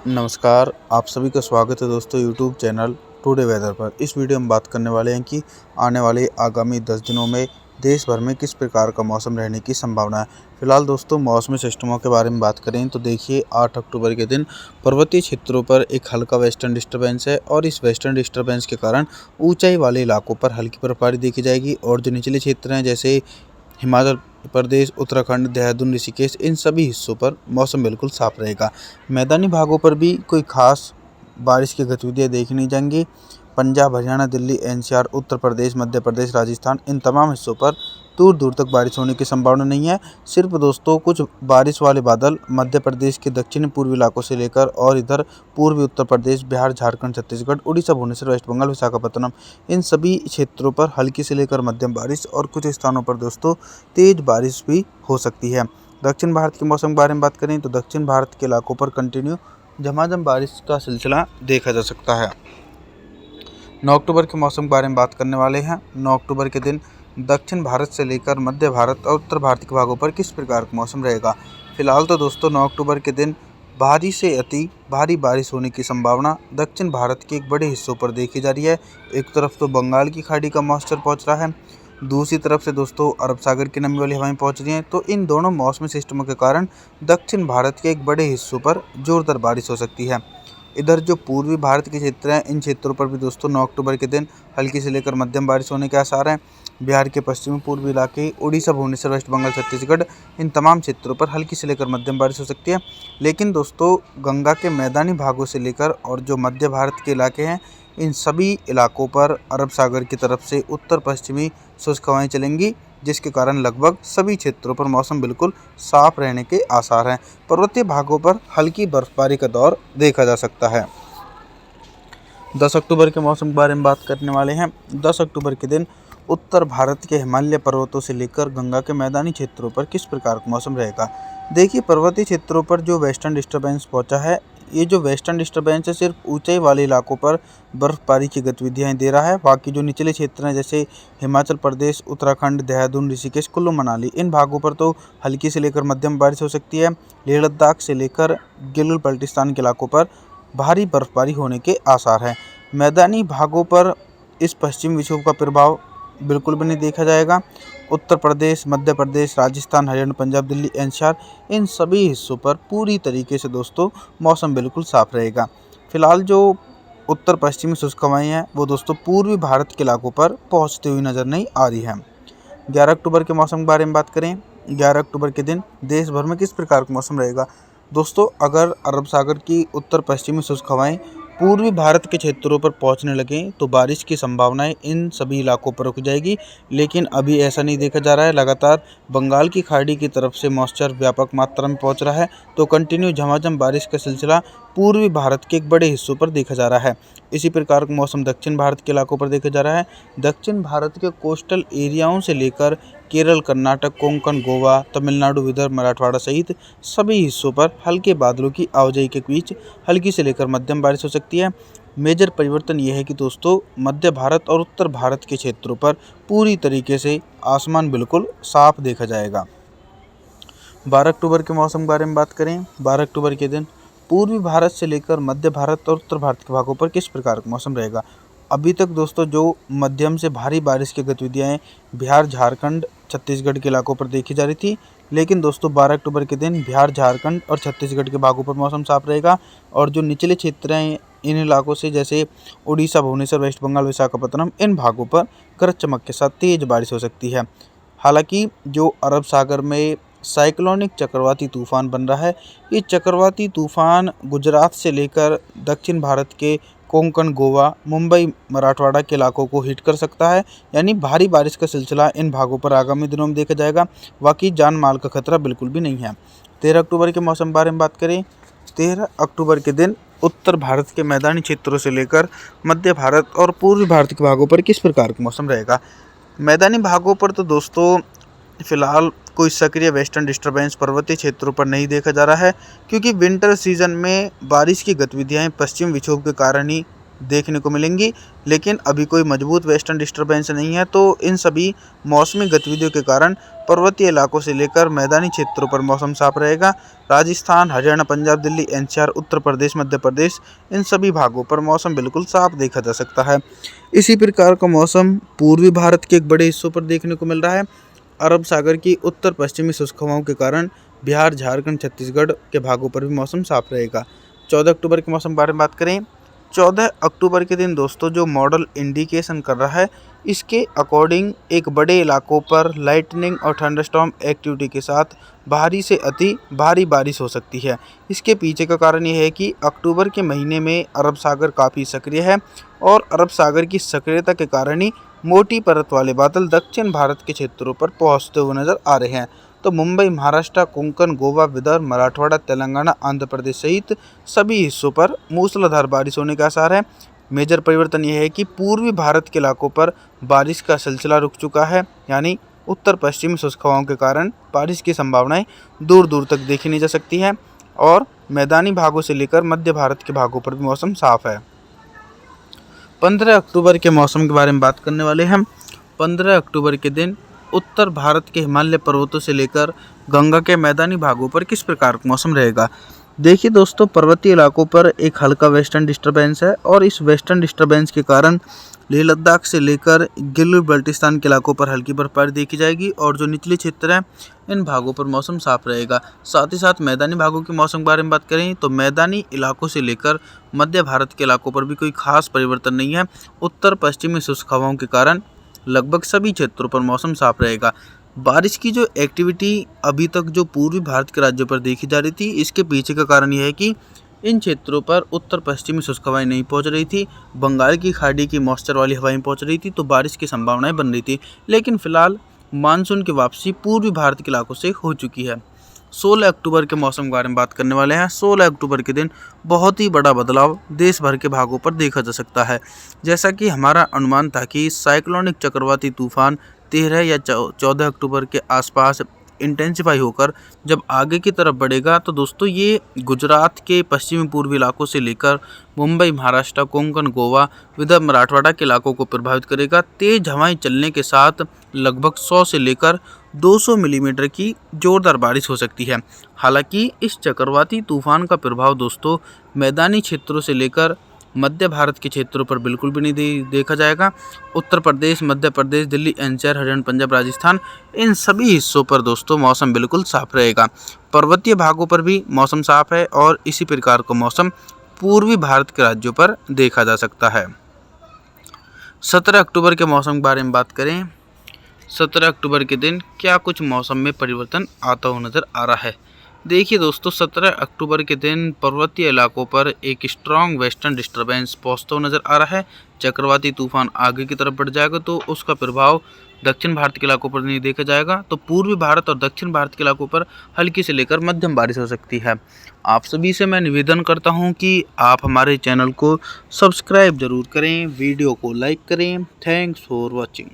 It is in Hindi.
नमस्कार, आप सभी का स्वागत है दोस्तों यूट्यूब चैनल टुडे वेदर पर। इस वीडियो में बात करने वाले हैं कि आने वाले आगामी 10 दिनों में देश भर में किस प्रकार का मौसम रहने की संभावना है। फिलहाल दोस्तों मौसमी सिस्टमों के बारे में बात करें तो देखिए 8 अक्टूबर के दिन पर्वतीय क्षेत्रों पर एक हल्का वेस्टर्न डिस्टर्बेंस है और इस वेस्टर्न डिस्टर्बेंस के कारण ऊंचाई वाले इलाकों पर हल्की बर्फबारी देखी जाएगी और जो निचले क्षेत्र हैं जैसे हिमाचल प्रदेश, उत्तराखंड, देहरादून, ऋषिकेश इन सभी हिस्सों पर मौसम बिल्कुल साफ रहेगा। मैदानी भागों पर भी कोई खास बारिश की गतिविधियाँ देखी नहीं जाएंगी। पंजाब, हरियाणा, दिल्ली, एनसीआर, उत्तर प्रदेश, मध्य प्रदेश, राजस्थान इन तमाम हिस्सों पर दूर दूर तक बारिश होने की संभावना नहीं है। सिर्फ दोस्तों कुछ बारिश वाले बादल मध्य प्रदेश के दक्षिण पूर्वी इलाकों से लेकर और इधर पूर्वी उत्तर प्रदेश, बिहार, झारखंड, छत्तीसगढ़, उड़ीसा, भुवनेश्वर, वेस्ट बंगाल, विशाखापत्तनम इन सभी क्षेत्रों पर हल्की से लेकर मध्यम बारिश और कुछ स्थानों पर दोस्तों तेज बारिश भी हो सकती है। दक्षिण भारत के मौसम के बारे में बात करें तो दक्षिण भारत के इलाकों पर कंटिन्यू झमाझम बारिश का सिलसिला देखा जा सकता है। 9 अक्टूबर के मौसम के बारे में बात करने वाले हैं। 9 अक्टूबर के दिन दक्षिण भारत से लेकर मध्य भारत और उत्तर भारत के भागों पर किस प्रकार का मौसम रहेगा। फिलहाल तो दोस्तों 9 अक्टूबर के दिन भारी से अति भारी बारिश होने की संभावना दक्षिण भारत के एक बड़े हिस्सों पर देखी जा रही है। एक तरफ तो बंगाल की खाड़ी का मॉइस्चर पहुंच रहा है, दूसरी तरफ से दोस्तों अरब सागर की नमी वाली हवाएं पहुंच रही हैं। तो इन दोनों मौसमी सिस्टमों के कारण दक्षिण भारत के एक बड़े हिस्सों पर जोरदार बारिश हो सकती है। इधर जो पूर्वी भारत के क्षेत्र हैं इन क्षेत्रों पर भी दोस्तों 9 अक्टूबर के दिन हल्की से लेकर मध्यम बारिश होने के आसार हैं। बिहार के पश्चिमी पूर्वी इलाके, उड़ीसा, भुवनेश्वर, वेस्ट बंगाल, छत्तीसगढ़ इन तमाम क्षेत्रों पर हल्की से लेकर मध्यम बारिश हो सकती है। लेकिन दोस्तों गंगा के मैदानी भागों से लेकर और जो मध्य भारत के इलाके हैं इन सभी इलाकों पर अरब सागर की तरफ से उत्तर पश्चिमी शुष्क हवाएं चलेंगी, जिसके कारण लगभग सभी क्षेत्रों पर मौसम बिल्कुल साफ रहने के आसार हैं। पर्वतीय भागों पर हल्की बर्फबारी का दौर देखा जा सकता है। 10 अक्टूबर के मौसम के बारे में बात करने वाले हैं। 10 अक्टूबर के दिन उत्तर भारत के हिमालय पर्वतों से लेकर गंगा के मैदानी क्षेत्रों पर किस प्रकार का मौसम रहेगा। देखिए पर्वतीय क्षेत्रों पर जो वेस्टर्न डिस्टर्बेंस पहुंचा है, ये जो वेस्टर्न डिस्टर्बेंस है सिर्फ ऊंचाई वाले इलाकों पर बर्फबारी की गतिविधियां दे रहा है। बाकी जो निचले क्षेत्र हैं जैसे हिमाचल प्रदेश, उत्तराखंड, देहरादून, ऋषिकेश, कुल्लू मनाली इन भागों पर तो हल्की से लेकर मध्यम बारिश हो सकती है। लेह लद्दाख से लेकर गिलगित बल्टिस्तान के इलाकों पर भारी बर्फबारी होने के आसार हैं। मैदानी भागों पर इस पश्चिमी विक्षोभ का प्रभाव बिल्कुल भी नहीं देखा जाएगा। उत्तर प्रदेश, मध्य प्रदेश, राजस्थान, हरियाणा, पंजाब, दिल्ली, एनसीआर इन सभी हिस्सों पर पूरी तरीके से दोस्तों मौसम बिल्कुल साफ रहेगा। फिलहाल जो उत्तर पश्चिमी शुष्क हवाएं हैं वो दोस्तों पूर्वी भारत के इलाकों पर पहुंचती हुई नजर नहीं आ रही हैं। 11 अक्टूबर के मौसम के बारे में बात करें। 11 अक्टूबर के दिन देश भर में किस प्रकार का मौसम रहेगा। दोस्तों अगर अरब सागर की उत्तर पश्चिमी शुष्क हवाएं पूर्वी भारत के क्षेत्रों पर पहुंचने लगें तो बारिश की संभावनाएं इन सभी इलाकों पर रुक जाएगी, लेकिन अभी ऐसा नहीं देखा जा रहा है। लगातार बंगाल की खाड़ी की तरफ से मॉइस्चर व्यापक मात्रा में पहुंच रहा है, तो कंटिन्यू झमाझम बारिश का सिलसिला पूर्वी भारत के एक बड़े हिस्सों पर देखा जा रहा है। इसी प्रकार का मौसम दक्षिण भारत के इलाकों पर देखा जा रहा है। दक्षिण भारत के कोस्टल एरियाओं से लेकर केरल, कर्नाटक, कोंकण, गोवा, तमिलनाडु, विदर्भ, मराठवाड़ा सहित सभी हिस्सों पर हल्के बादलों की आवाजाही के बीच हल्की से लेकर मध्यम बारिश हो सकती है। मेजर परिवर्तन यह है कि दोस्तों मध्य भारत और उत्तर भारत के क्षेत्रों पर पूरी तरीके से आसमान बिल्कुल साफ देखा जाएगा। 12 अक्टूबर के मौसम के बारे में बात करें। 12 अक्टूबर के दिन पूर्वी भारत से लेकर मध्य भारत और उत्तर भारत के भागों पर किस प्रकार का मौसम रहेगा। अभी तक दोस्तों जो मध्यम से भारी बारिश की गतिविधियाँ बिहार, झारखंड, छत्तीसगढ़ के इलाकों पर देखी जा रही थी, लेकिन दोस्तों 12 अक्टूबर के दिन बिहार, झारखंड और छत्तीसगढ़ के भागों पर मौसम साफ रहेगा और जो निचले क्षेत्र हैं इन इलाकों से जैसे उड़ीसा, भुवनेश्वर, वेस्ट बंगाल, विशाखापत्तनम इन भागों पर गरज चमक के साथ तेज बारिश हो सकती है। हालांकि जो अरब सागर में साइक्लोनिक चक्रवाती तूफान बन रहा है, ये चक्रवाती तूफान गुजरात से लेकर दक्षिण भारत के कोंकण, गोवा, मुंबई, मराठवाड़ा के इलाकों को हिट कर सकता है, यानी भारी बारिश का सिलसिला इन भागों पर आगामी दिनों में देखा जाएगा। बाकी जान माल का खतरा बिल्कुल भी नहीं है। 13 अक्टूबर के मौसम बारे में बात करें। 13 अक्टूबर के दिन उत्तर भारत के मैदानी क्षेत्रों से लेकर मध्य भारत और पूर्वी भारत के भागों पर किस प्रकार का मौसम रहेगा। मैदानी भागों पर तो दोस्तों फिलहाल कोई सक्रिय वेस्टर्न डिस्टर्बेंस पर्वतीय क्षेत्रों पर नहीं देखा जा रहा है, क्योंकि विंटर सीजन में बारिश की गतिविधियां पश्चिम विक्षोभ के कारण ही देखने को मिलेंगी, लेकिन अभी कोई मजबूत वेस्टर्न डिस्टर्बेंस नहीं है। तो इन सभी मौसमी गतिविधियों के कारण पर्वतीय इलाकों से लेकर मैदानी क्षेत्रों पर मौसम साफ रहेगा। राजस्थान, हरियाणा, पंजाब, दिल्ली, एनसीआर, उत्तर प्रदेश, मध्य प्रदेश, इन सभी भागों पर मौसम बिल्कुल साफ देखा जा सकता है। इसी प्रकार का मौसम पूर्वी भारत के एक बड़े हिस्सों पर देखने को मिल रहा है। अरब सागर की उत्तर पश्चिमी शुष्क हवाओं के कारण बिहार, झारखंड, छत्तीसगढ़ के भागों पर भी मौसम साफ रहेगा। 14 अक्टूबर के मौसम के बारे में बात करें, 14 अक्टूबर के दिन दोस्तों जो मॉडल इंडिकेशन कर रहा है, इसके अकॉर्डिंग एक बड़े इलाकों पर लाइटनिंग और थंडरस्टॉर्म एक्टिविटी के साथ भारी से अति भारी बारिश हो सकती है। इसके पीछे का कारण ये है कि अक्टूबर के महीने में अरब सागर काफ़ी सक्रिय है और अरब सागर की सक्रियता के कारण ही मोटी परत वाले बादल दक्षिण भारत के क्षेत्रों पर पहुंचते हुए नजर आ रहे हैं। तो मुंबई, महाराष्ट्र, कोंकण, गोवा, विदर्भ, मराठवाड़ा, तेलंगाना, आंध्र प्रदेश सहित सभी हिस्सों पर मूसलाधार बारिश होने के आसार है। मेजर परिवर्तन यह है कि पूर्वी भारत के इलाकों पर बारिश का सिलसिला रुक चुका है, यानी उत्तर पश्चिमी शुष्क हवाओं के कारण बारिश की संभावनाएं दूर दूर तक देखी नहीं जा सकती हैं और मैदानी भागों से लेकर मध्य भारत के भागों पर भी मौसम साफ है। 15 अक्टूबर के मौसम के बारे में बात करने वाले हैं। 15 अक्टूबर के दिन उत्तर भारत के हिमालय पर्वतों से लेकर गंगा के मैदानी भागों पर किस प्रकार का मौसम रहेगा। देखिए दोस्तों, पर्वतीय इलाकों पर एक हल्का वेस्टर्न डिस्टर्बेंस है और इस वेस्टर्न डिस्टर्बेंस के कारण लेह लद्दाख से लेकर गिलगित बाल्टिस्तान के इलाकों पर हल्की बर्फबारी देखी जाएगी और जो निचले क्षेत्र हैं इन भागों पर मौसम साफ रहेगा। साथ ही साथ मैदानी भागों के मौसम के बारे में बात करें तो मैदानी इलाकों से लेकर मध्य भारत के इलाकों पर भी कोई खास परिवर्तन नहीं है। उत्तर पश्चिमी शुष्क हवाओं के कारण लगभग सभी क्षेत्रों पर मौसम साफ रहेगा। बारिश की जो एक्टिविटी अभी तक जो पूर्वी भारत के राज्यों पर देखी जा रही थी, इसके पीछे का कारण यह है कि इन क्षेत्रों पर उत्तर पश्चिमी शुष्क हवाएं नहीं पहुंच रही थी, बंगाल की खाड़ी की मॉइस्चर वाली हवाएं पहुंच रही थी, तो बारिश की संभावनाएं बन रही थी। लेकिन फिलहाल मानसून की वापसी पूर्वी भारत के इलाकों से हो चुकी है। 16 अक्टूबर के मौसम के बारे में बात करने वाले हैं। 16 अक्टूबर के दिन बहुत ही बड़ा बदलाव देश भर के भागों पर देखा जा सकता है। जैसा कि हमारा अनुमान था कि साइक्लोनिक चक्रवाती तूफान 13 या 14 अक्टूबर के आसपास इंटेंसिफाई होकर जब आगे की तरफ बढ़ेगा, तो दोस्तों ये गुजरात के पश्चिमी पूर्वी इलाकों से लेकर मुंबई, महाराष्ट्र, कोंकण, गोवा, विदर्भ, मराठवाड़ा के इलाकों को प्रभावित करेगा। तेज हवाएं चलने के साथ लगभग 100 से लेकर 200 मिलीमीटर की जोरदार बारिश हो सकती है। हालांकि इस चक्रवाती तूफान का प्रभाव दोस्तों मैदानी क्षेत्रों से लेकर मध्य भारत के क्षेत्रों पर बिल्कुल भी नहीं देखा जाएगा। उत्तर प्रदेश, मध्य प्रदेश, दिल्ली, एनसीआर, हरियाणा, पंजाब, राजस्थान, इन सभी हिस्सों पर दोस्तों मौसम बिल्कुल साफ रहेगा। पर्वतीय भागों पर भी मौसम साफ है और इसी प्रकार का मौसम पूर्वी भारत के राज्यों पर देखा जा सकता है। 17 अक्टूबर के मौसम के बारे में बात करें, 17 अक्टूबर के दिन क्या कुछ मौसम में परिवर्तन आता हुआ नज़र आ रहा है। देखिए दोस्तों, 17 अक्टूबर के दिन पर्वतीय इलाकों पर एक स्ट्रॉन्ग वेस्टर्न डिस्टर्बेंस पहुंचता हुआ नज़र आ रहा है। चक्रवाती तूफान आगे की तरफ बढ़ जाएगा तो उसका प्रभाव दक्षिण भारत के इलाकों पर नहीं देखा जाएगा, तो पूर्वी भारत और दक्षिण भारत के इलाकों पर हल्की से लेकर मध्यम बारिश हो सकती है। आप सभी से मैं निवेदन करता हूं कि आप हमारे चैनल को सब्सक्राइब जरूर करें, वीडियो को लाइक करें। Thanks for watching.